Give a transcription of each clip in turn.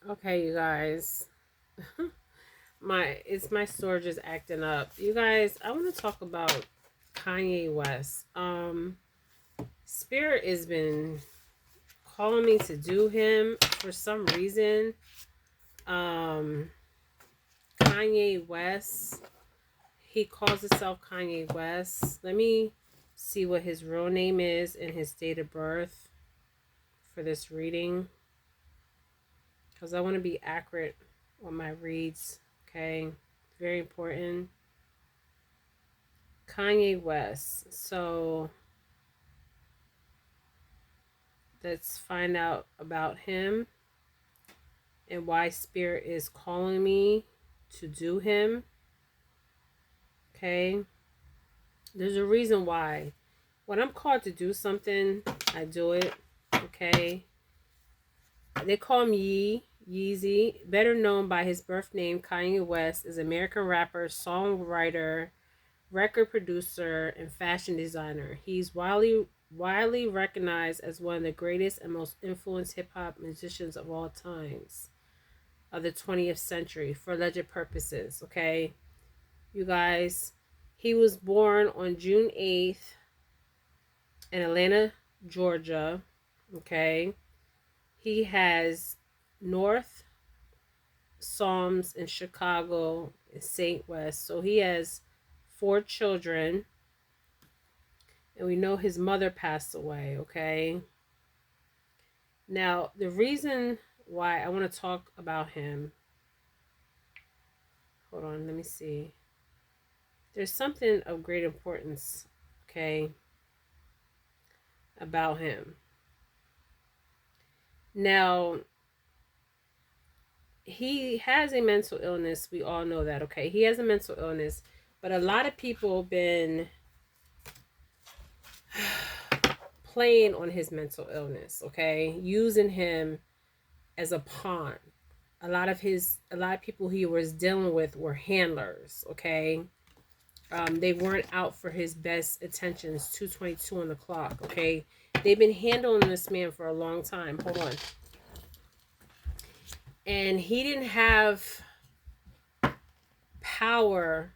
Okay, you guys. My storage is acting up. You guys, I want to talk about Kanye West. Spirit has been calling me to do him for some reason. Um Kanye West. He calls himself Kanye West. Let me see what his real name is and his date of birth for this reading, because I want to be accurate on my reads. Okay, very important. Kanye West. So let's find out about him and why Spirit is calling me to do him. Okay, there's a reason why. When I'm called to do something, I do it. Okay, they call him Yeezy, better known by his birth name. Kanye West is an American rapper, songwriter, record producer, and fashion designer. He's widely recognized as one of the greatest and most influenced hip hop musicians of all times of the 20th century for alleged purposes. Okay, you guys, he was born on June 8th in Atlanta, Georgia. Okay, he has North Psalms in Chicago and St. West. So he has four children, and we know his mother passed away. Okay, now the reason why I want to talk about him, hold on, let me see. There's something of great importance, okay, about him. Now, he has a mental illness. We all know that, okay? He has a mental illness, but a lot of people have been playing on his mental illness, okay? Using him as a pawn. A lot of people he was dealing with were handlers, okay? They weren't out for his best attentions. 2:22 on the clock, okay? They've been handling this man for a long time. Hold on. And he didn't have power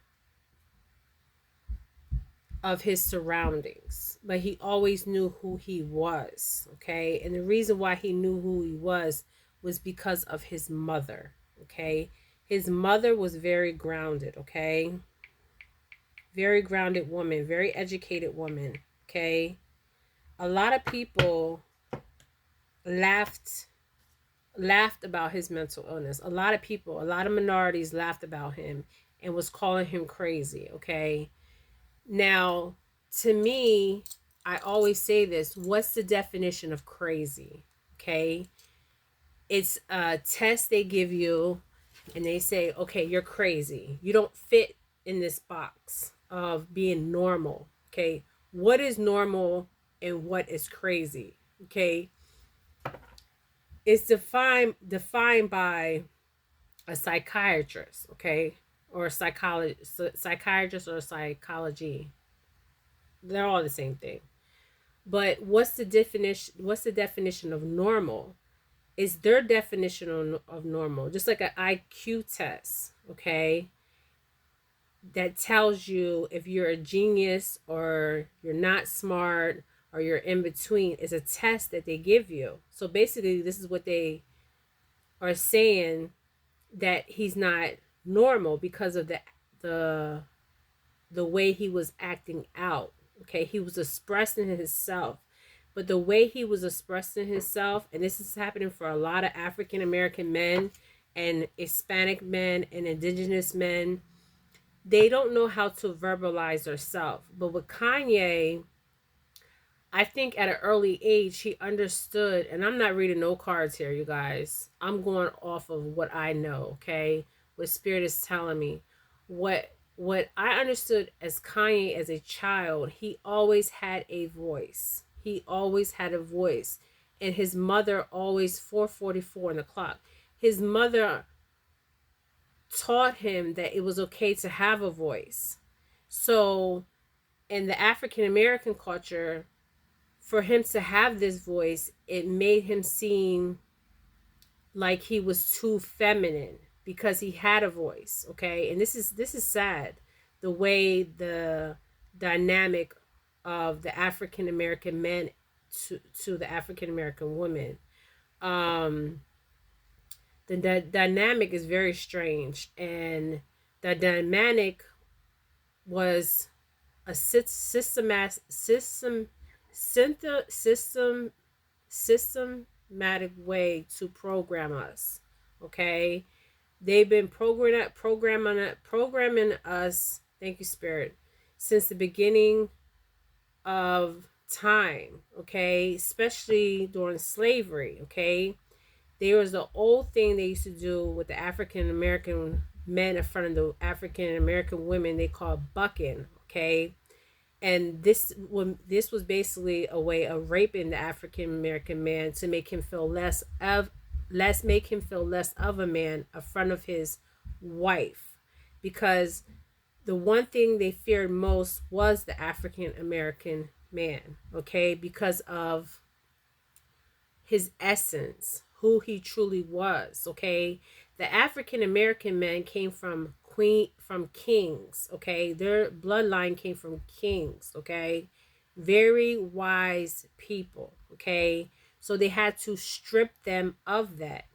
of his surroundings, but he always knew who he was, okay? And the reason why he knew who he was because of his mother, okay? His mother was very grounded, okay? Very grounded woman, very educated woman, okay? A lot of people laughed about his mental illness. A lot of people, a lot of minorities laughed about him and was calling him crazy, okay? Now, to me, I always say this, what's the definition of crazy? Okay? It's a test they give you and they say, "Okay, you're crazy. You don't fit in this box of being normal." Okay? What is normal and what is crazy? Okay? It's defined by a psychiatrist, okay? Or a psychiatrist or psychology. They're all the same thing. But what's the definition of normal? Is their definition of normal, just like an IQ test, okay? That tells you if you're a genius or you're not smart or you're in between. Is a test that they give you. So basically, this is what they are saying, that he's not normal because of the the way he was acting out. Okay, he was expressing himself. But the way he was expressing himself, and this is happening for a lot of African American men and Hispanic men and indigenous men, they don't know how to verbalize themselves. But with Kanye, I think at an early age he understood, and I'm not reading no cards here, you guys. I'm going off of what I know, okay? What Spirit is telling me. What I understood as Kanye as a child, he always had a voice. He always had a voice. And his mother always 4:44 on the clock. His mother taught him that it was okay to have a voice. So in the African American culture, for him to have this voice, it made him seem like he was too feminine because he had a voice, okay? And this is sad, the way the dynamic of the African American men to the African American women. Um the dynamic is very strange, and the dynamic was a system systematic way to program us. Okay, they've been programming us. Thank you, Spirit, since the beginning of time. Okay, especially during slavery. Okay, there was the old thing they used to do with the African American men in front of the African American women. They called bucking. Okay, and this was basically a way of raping the African American man to make him feel less of a man in front of his wife, because the one thing they feared most was the African American man, okay, because of his essence, who he truly was, okay? The African American men came from kings, okay? Their bloodline came from kings, okay? Very wise people, okay? So they had to strip them of that.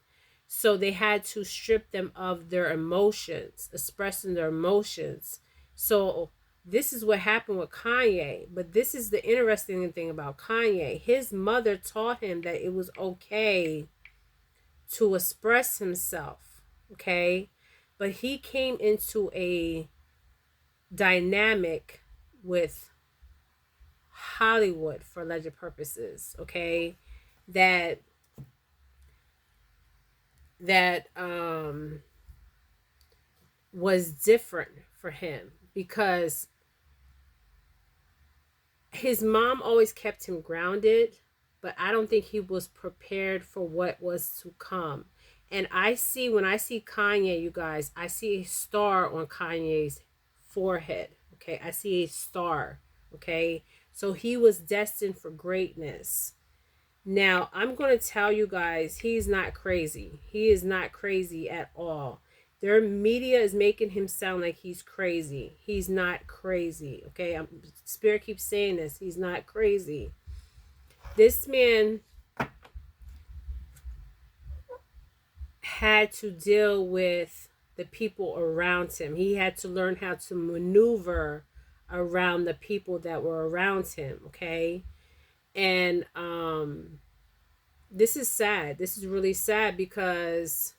So they had to strip them of their emotions, expressing their emotions. So this is what happened with Kanye. But this is the interesting thing about Kanye. His mother taught him that it was okay to express himself. Okay. But he came into a dynamic with Hollywood for alleged purposes. Okay. That that was different for him, because his mom always kept him grounded, but I don't think he was prepared for what was to come. And when I see Kanye, you guys, I see a star on Kanye's forehead. Okay, I see a star. Okay, so he was destined for greatness. Now, I'm going to tell you guys, he's not crazy. He is not crazy at all. Their media is making him sound like he's crazy. He's not crazy. Okay, Spirit keeps saying this. He's not crazy. This man had to deal with the people around him. He had to learn how to maneuver around the people that were around him. Okay, and this is sad. This is really sad, because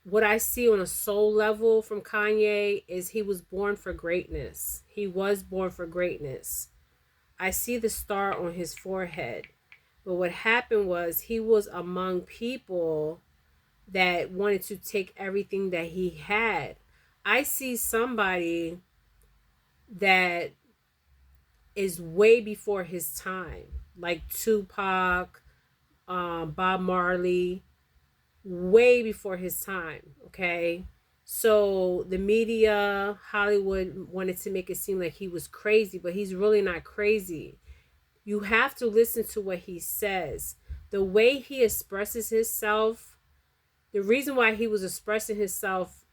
what I see on a soul level from Kanye is he was born for greatness. He was born for greatness. I see the star on his forehead. But what happened was he was among people that wanted to take everything that he had. I see somebody that is way before his time, like Tupac, Bob Marley, way before his time. Okay, so the media, Hollywood, wanted to make it seem like he was crazy, but he's really not crazy. You have to listen to what he says, the way he expresses himself. The reason why he was expressing himself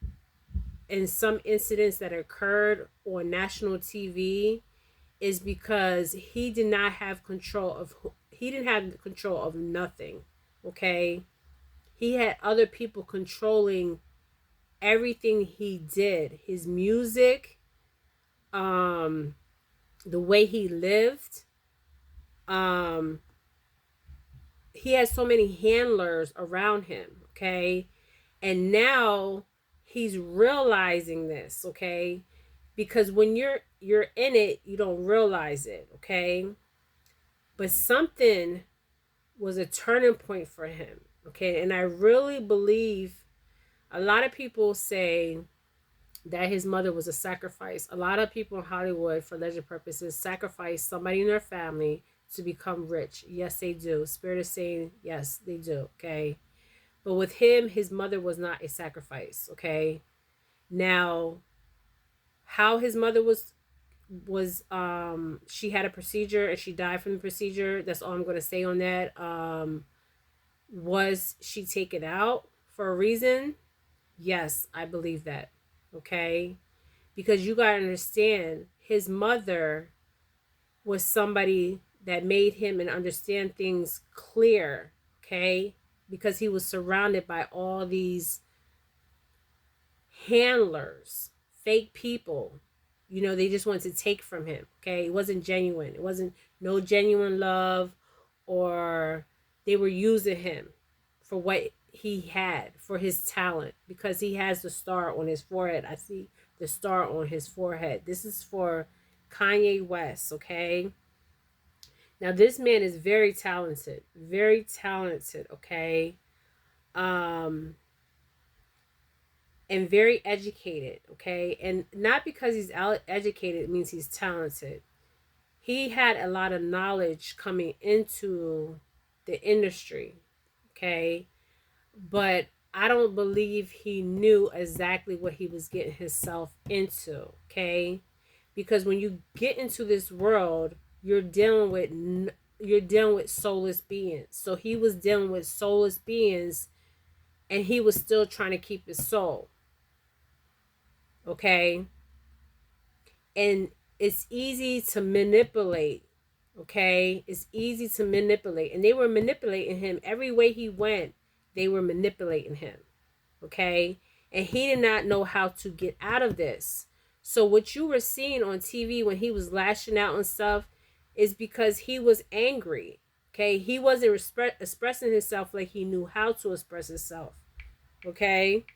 in some incidents that occurred on national TV is because he didn't have control of nothing. Okay, he had other people controlling everything he did, his music, um the way he lived. um he had so many handlers around him. Okay, and now he's realizing this. Okay, because when you're in it, you don't realize it. Okay, but something was a turning point for him. Okay, and I really believe, a lot of people say that his mother was a sacrifice. A lot of people in Hollywood, for leisure purposes, sacrifice somebody in their family to become rich. Yes, they do. Spirit is saying, yes, they do. Okay. But with him, his mother was not a sacrifice. Okay. Now, how his mother was she had a procedure and she died from the procedure. That's all I'm going to say on that. Was she taken out for a reason? Yes, I believe that. Okay? Because you got to understand, his mother was somebody that made him and understand things clear, okay? Because he was surrounded by all these handlers, fake people. You know, they just wanted to take from him, okay? It wasn't genuine. It wasn't no genuine love, or they were using him for what he had, for his talent, because he has the star on his forehead. I see the star on his forehead. This is for Kanye West, okay? Now this man is very talented, okay? Um and very educated, okay? And not because he's educated means he's talented. He had a lot of knowledge coming into the industry, okay? But I don't believe he knew exactly what he was getting himself into, okay? Because when you get into this world, you're dealing with soulless beings. So he was dealing with soulless beings, and he was still trying to keep his soul, okay? And it's easy to manipulate, okay? It's easy to manipulate, and they were manipulating him every way he went. They were manipulating him, okay? And he did not know how to get out of this. So what you were seeing on TV when he was lashing out and stuff is because he was angry, okay? He wasn't expressing himself like he knew how to express himself, okay?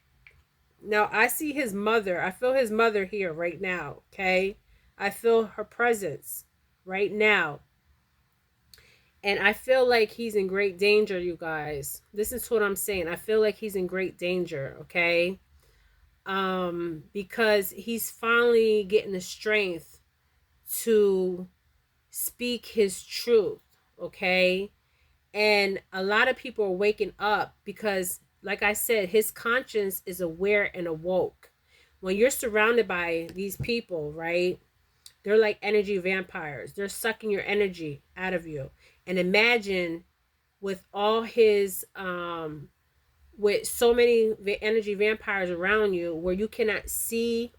Now I see his mother. I feel his mother here right now, okay? I feel her presence right now. And I feel like he's in great danger, you guys. This is what I'm saying. I feel like he's in great danger, okay? Because he's finally getting the strength to speak his truth, okay? And a lot of people are waking up because, like I said, his conscience is aware and awoke. When you're surrounded by these people, right? They're like energy vampires. They're sucking your energy out of you. And imagine with all his with so many energy vampires around you where you cannot see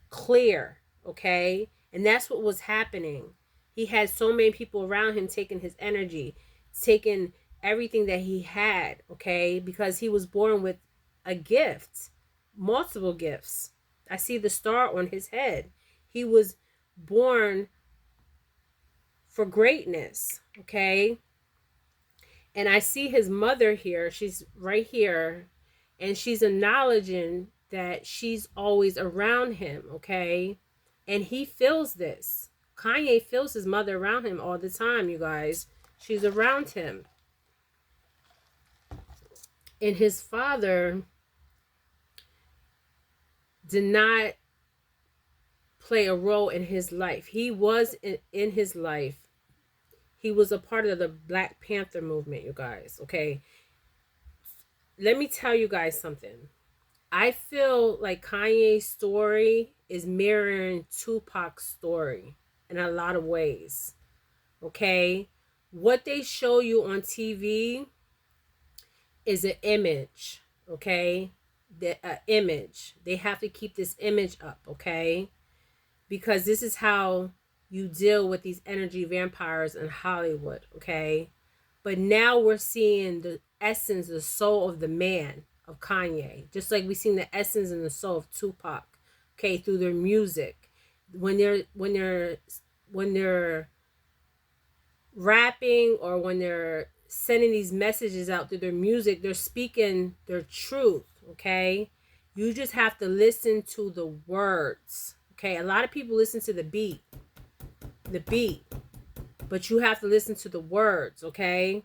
clear, okay? And that's what was happening. He had so many people around him taking his energy, taking everything that he had, okay? Because he was born with a gift, multiple gifts. I see the star on his head. He was born for greatness, okay? And I see his mother here. She's right here. And she's acknowledging that she's always around him, okay? And he feels this. Kanye feels his mother around him all the time, you guys. She's around him. And his father did not play a role in his life. He was in his life. He was a part of the Black Panther movement, you guys, okay? Let me tell you guys something. I feel like Kanye's story is mirroring Tupac's story in a lot of ways. Okay? What they show you on TV is an image. Okay? The image. They have to keep this image up. Okay? Because this is how you deal with these energy vampires in Hollywood. Okay? But now we're seeing the essence, the soul of the man of Kanye, just like we've seen the essence and the soul of Tupac, okay, through their music. When they're rapping or when they're sending these messages out through their music, they're speaking their truth, okay? You just have to listen to the words. Okay, a lot of people listen to the beat, but you have to listen to the words, okay?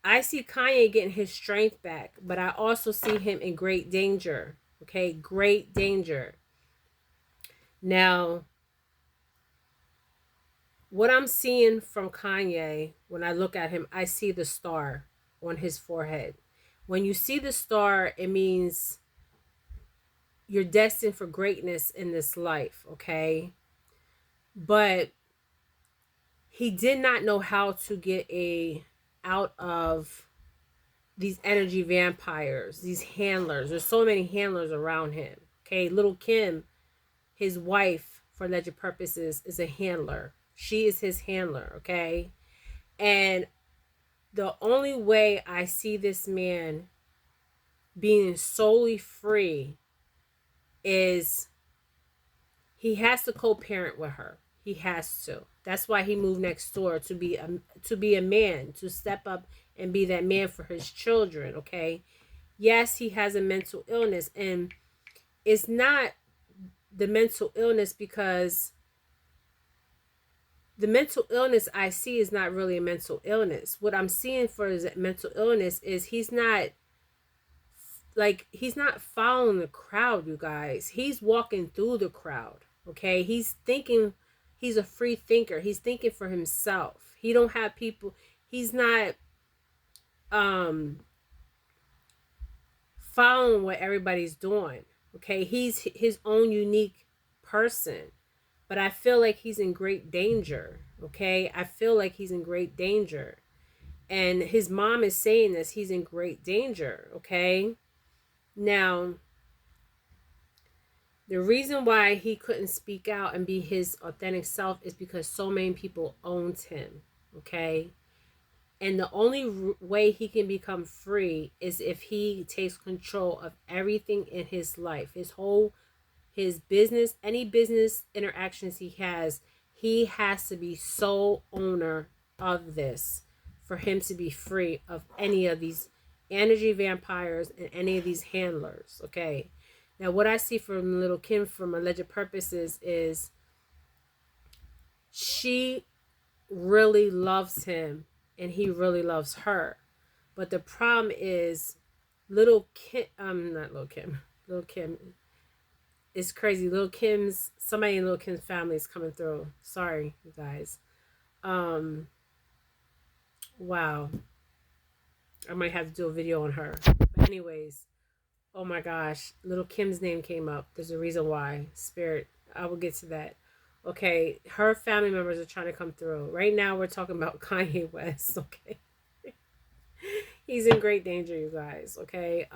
I see Kanye getting his strength back, but I also see him in great danger. Okay, great danger. Now, what I'm seeing from Kanye, when I look at him, I see the star on his forehead. When you see the star, it means you're destined for greatness in this life, okay? but he did not know how to get a out of these energy vampires, these handlers. There's so many handlers around him. Okay, little Kim, his wife, for alleged purposes, is a handler. She is his handler. Okay, and the only way I see this man being solely free is he has to co-parent with her. He has to. That's why he moved next door, to be a man, to step up and be that man for his children. Okay, yes, he has a mental illness, and it's not the mental illness, because the mental illness I see is not really a mental illness. What I'm seeing for his mental illness is he's not following the crowd, you guys. He's walking through the crowd. Okay, he's thinking. He's a free thinker. He's thinking for himself. He don't have people. He's not um following what everybody's doing. Okay, he's his own unique person. But I feel like he's in great danger. Okay, I feel like he's in great danger. And his mom is saying this, he's in great danger. Okay, now the reason why he couldn't speak out and be his authentic self is because so many people owned him. Okay, and the only way he can become free is if he takes control of everything in his life, his business, any business interactions he has to be sole owner of this for him to be free of any of these energy vampires and any of these handlers. Okay, now what I see from little Kim from alleged purposes is she really loves him and he really loves her, but the problem is little Kim, not little Kim, little Kim, it's crazy. Little Kim's somebody in Little Kim's family is coming through. Sorry, you guys. Um, wow. I might have to do a video on her. But anyways, oh my gosh, Little Kim's name came up. There's a reason why. Spirit. I will get to that. Okay, her family members are trying to come through. Right now, we're talking about Kanye West. Okay, he's in great danger, you guys. Okay.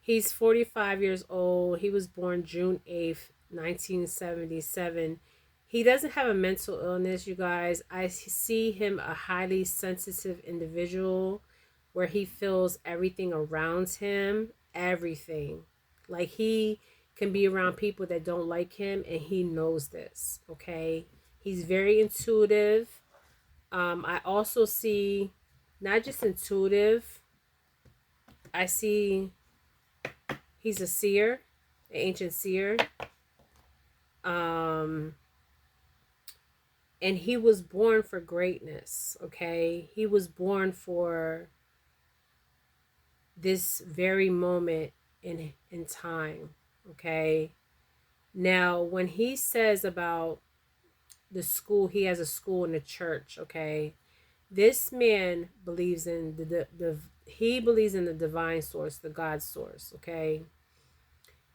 He's 45 years old. He was born June 8th, 1977. He doesn't have a mental illness, you guys. I see him a highly sensitive individual where he feels everything around him, everything. Like he can be around people that don't like him and he knows this, okay? He's very intuitive. I also see not just intuitive, I see he's a seer, an ancient seer. Um, and he was born for greatness, okay? He was born for this very moment in time, okay? Now, when he says about the school, he has a school in the church, okay? This man believes in he believes in the divine source, the God source, okay?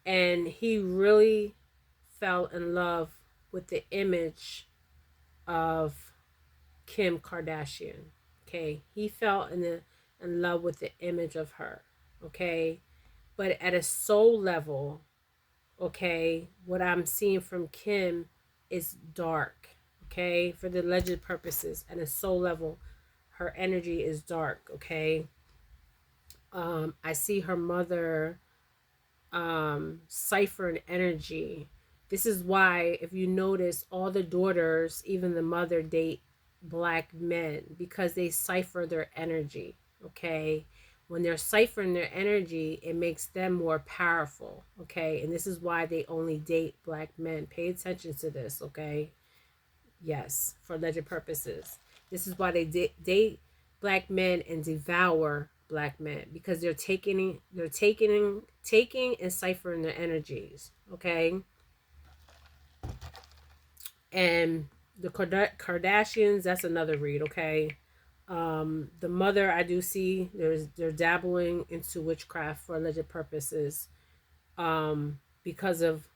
And he really fell in love with the image of Kim Kardashian. Okay, he fell in love with the image of her. Okay, but at a soul level, okay, what I'm seeing from Kim is dark. Okay, for the alleged purposes, at a soul level, her energy is dark. Okay, I see her mother cipher and energy. This is why, if you notice, all the daughters, even the mother, date black men because they cipher their energy. Okay, when they're ciphering their energy, it makes them more powerful. Okay, and this is why they only date black men. Pay attention to this. Okay, yes, for alleged purposes. This is why they date black men and devour black men because taking and ciphering their energies. Okay, and the Kardashians, that's another read. Okay, the mother, I do see they're dabbling into witchcraft for alleged purposes, because of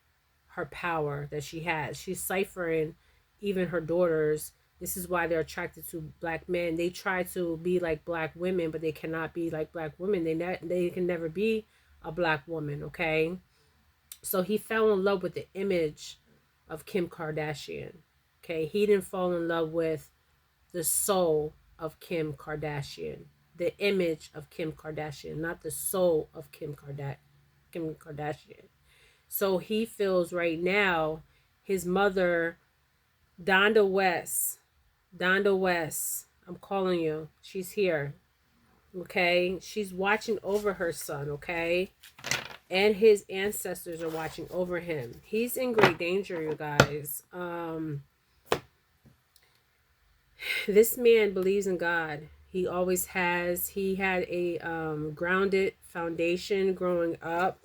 her power that she has. She's ciphering even her daughters. This is why they're attracted to black men. They try to be like black women, but they cannot be like black women. They can never be a black woman, okay? So he fell in love with the image of Kim Kardashian. Okay, he didn't fall in love with the soul of Kim Kardashian, the image of Kim Kardashian, not the soul of Kim Kardashian. So he feels right now his mother, Donda West, Donda West, I'm calling you. She's here. Okay, she's watching over her son. Okay, and his ancestors are watching over him. He's in great danger, you guys. This man believes in God. He always has. He had a grounded foundation growing up.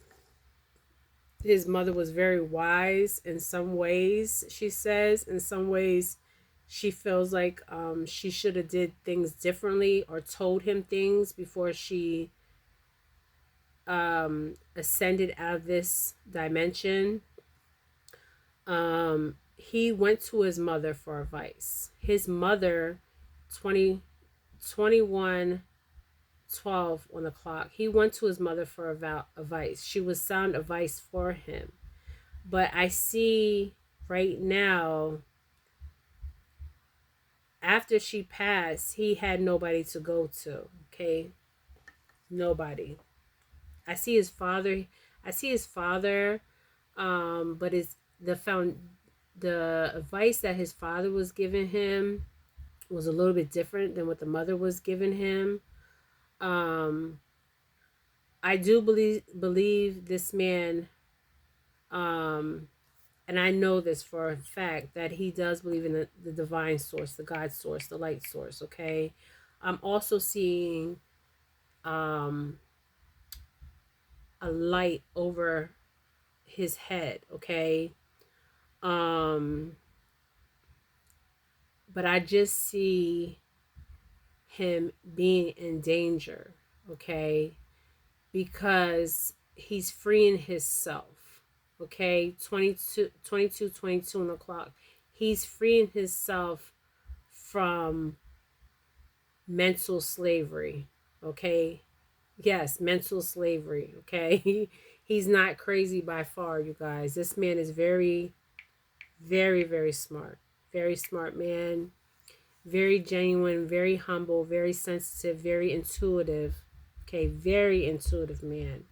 His mother was very wise in some ways, she says. In some ways, she feels like she should have did things differently or told him things before she ascended out of this dimension. He went to his mother for advice. His mother, 20, 21, 12 on the clock. He went to his mother for advice. She was sound advice for him. But I see right now, after she passed, he had nobody to go to. Okay? Nobody. I see his father. I see his father. But the advice that his father was giving him was a little bit different than what the mother was giving him. I do believe this man, and I know this for a fact, that he does believe in the divine source, the God source, the light source. Okay, I'm also seeing a light over his head. Okay, but I just see him being in danger. Okay, because he's freeing himself. Okay, 22 on the clock. He's freeing himself from mental slavery. Okay, yes, mental slavery. Okay, he's not crazy by far, you guys. This man is very, very, very smart. Very smart man. Very genuine, very humble, very sensitive, very intuitive. Okay, very intuitive man.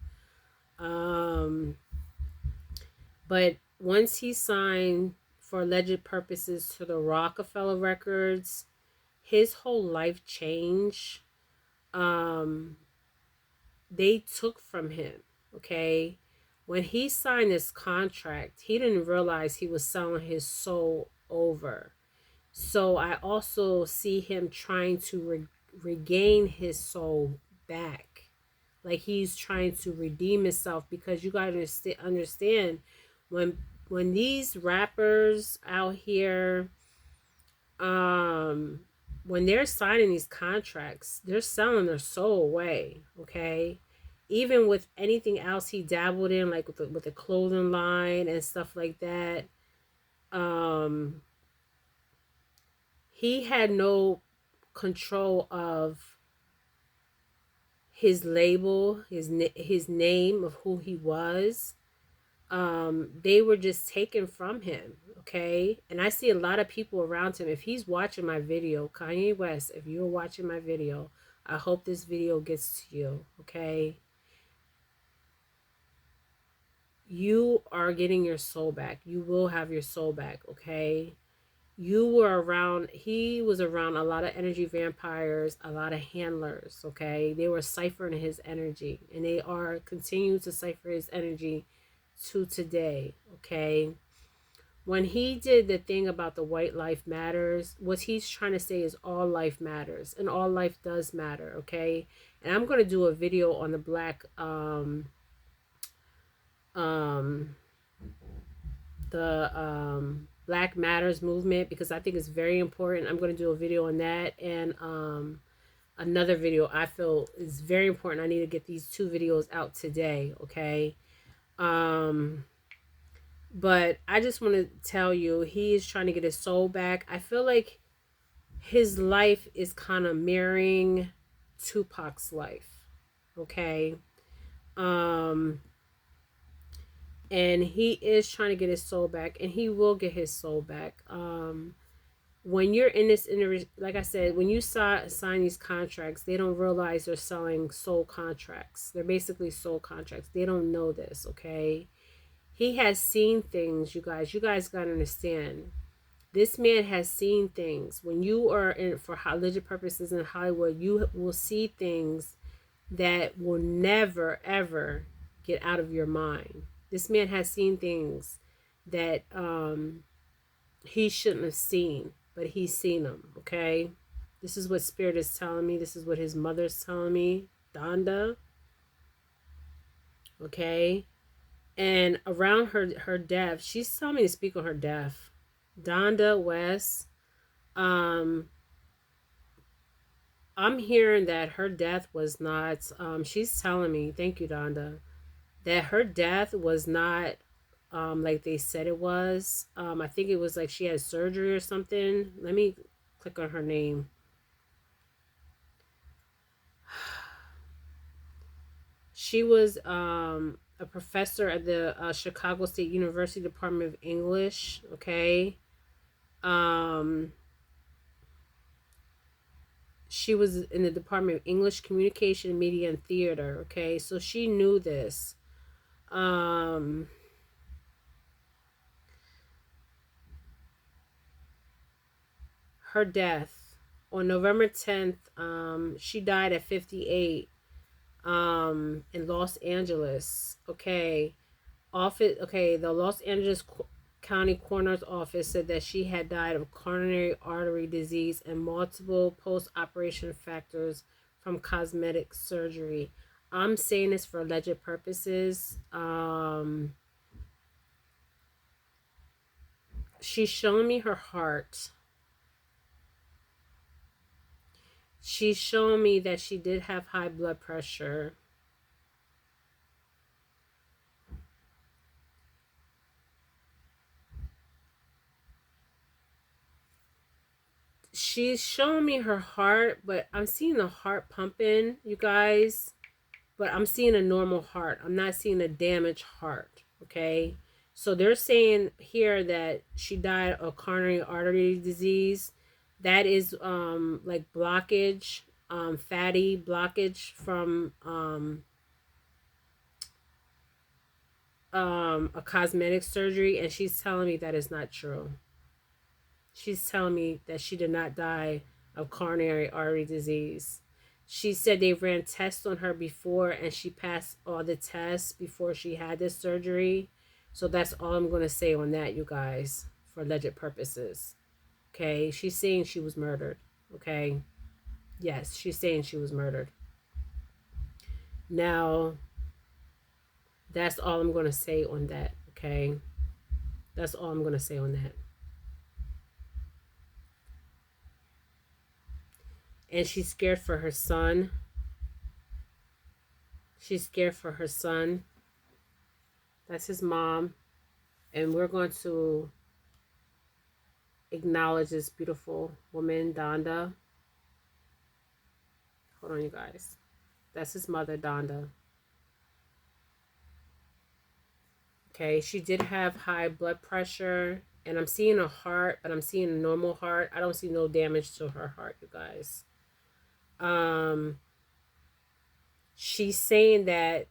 But once he signed for alleged purposes to the Rockefeller records, his whole life changed. They took from him. Okay, when he signed this contract, he didn't realize he was selling his soul over. So I also see him trying to regain his soul back. Like he's trying to redeem himself, because you gotta understand when these rappers out here, when they're signing these contracts, they're selling their soul away. Okay, even with anything else he dabbled in, like with the clothing line and stuff like that. He had no control of his label, his name of who he was. They were just taken from him. Okay, and I see a lot of people around him. If he's watching my video, Kanye West, if you're watching my video, I hope this video gets to you. Okay, you are getting your soul back. You will have your soul back. Okay, he was around a lot of energy vampires, a lot of handlers. Okay, they were ciphering his energy, and they are continuing to cipher his energy to today. Okay, when he did the thing about the white life matters, what he's trying to say is all life matters, and all life does matter. Okay, and I'm going to do a video on the black Black Matters movement, because I think it's very important. I'm going to do a video on that, and another video I feel is very important. I need to get these two videos out today. Okay, But I just want to tell you, he is trying to get his soul back. I feel like his life is kind of mirroring Tupac's life. Okay. Um, and he is trying to get his soul back, and he will get his soul back. When you're in this, like I said, when you sign these contracts, they don't realize they're selling soul contracts. They're basically soul contracts. They don't know this, okay? He has seen things, you guys. You guys got to understand. This man has seen things. When you are in for religious purposes in Hollywood, you will see things that will never ever get out of your mind. This man has seen things that he shouldn't have seen, but he's seen them. Okay, this is what Spirit is telling me. This is what his mother's telling me, Donda. Okay, and around her death, she's telling me to speak on her death. Donda West. Um, I'm hearing that her death was not. She's telling me, thank you, Donda, that her death was not like they said it was. I think it was like she had surgery or something. Let me click on her name. She was a professor at the Chicago State University Department of English. Okay. Um, she was in the Department of English Communication, Media, and Theater. Okay, so she knew this. Um, her death on November 10th. She died at 58. In Los Angeles. Okay, office. Okay, the Los Angeles County Coroner's Office said that she had died of coronary artery disease and multiple post-operation factors from cosmetic surgery. I'm saying this for alleged purposes. She's showing me her heart. She's showing me that she did have high blood pressure. She's showing me her heart, but I'm seeing the heart pumping, you guys. But I'm seeing a normal heart. I'm not seeing a damaged heart. Okay. So they're saying here that she died of coronary artery disease. That is like blockage, fatty blockage from a cosmetic surgery, and she's telling me that is not true. She's telling me that she did not die of coronary artery disease. She said they ran tests on her before and she passed all the tests before she had this surgery. So that's all I'm going to say on that, you guys, for alleged purposes. Okay. She's saying she was murdered. Okay. Yes, she's saying she was murdered. Now, that's all I'm going to say on that. Okay. That's all I'm going to say on that. And she's scared for her son. She's scared for her son. That's his mom. And we're going to acknowledge this beautiful woman, Donda. Hold on, you guys. That's his mother, Donda. Okay, she did have high blood pressure. And I'm seeing a heart, but I'm seeing a normal heart. I don't see no damage to her heart, you guys. Um, she's saying that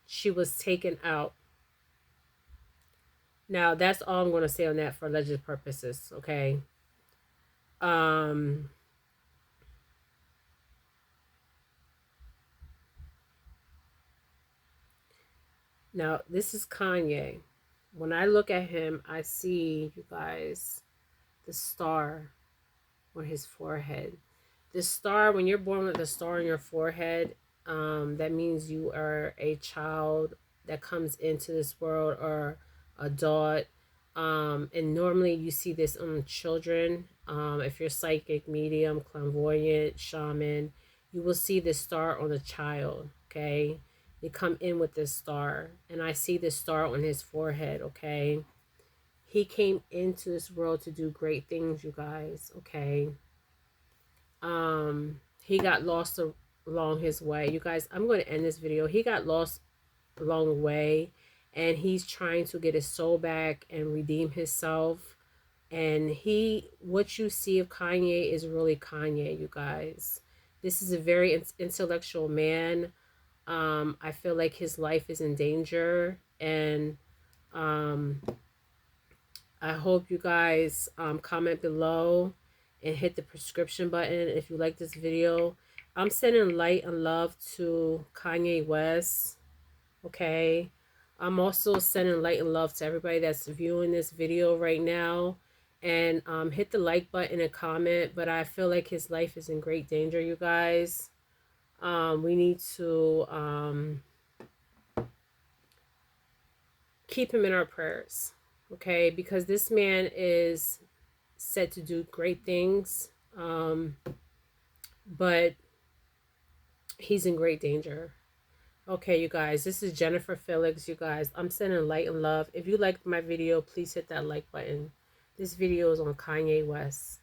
she was taken out. Now, that's all I'm going to say on that for alleged purposes, okay? Um, Now, this is Kanye. When I look at him, I see, you guys, the star on his forehead. The star, when you're born with a star on your forehead, that means you are a child that comes into this world or adult. And normally you see this on children. If you're psychic, medium, clairvoyant, shaman, you will see this star on a child. Okay. They come in with this star, and I see this star on his forehead, okay? He came into this world to do great things, you guys, okay? He got lost along his way. You guys, I'm going to end this video. He got lost along the way, and he's trying to get his soul back and redeem himself. And what you see of Kanye is really Kanye, you guys. This is a very intellectual man. I feel like his life is in danger, and um, I hope you guys comment below and hit the subscription button if you like this video. I'm sending light and love to Kanye West. Okay. I'm also sending light and love to everybody that's viewing this video right now. And hit the like button and comment. But I feel like his life is in great danger, you guys. We need to keep him in our prayers. Okay. Because this man is said to do great things. But he's in great danger. Okay, you guys, this is Jennifer Felix. You guys, I'm sending light and love. If you liked my video, please hit that like button. This video is on Kanye West.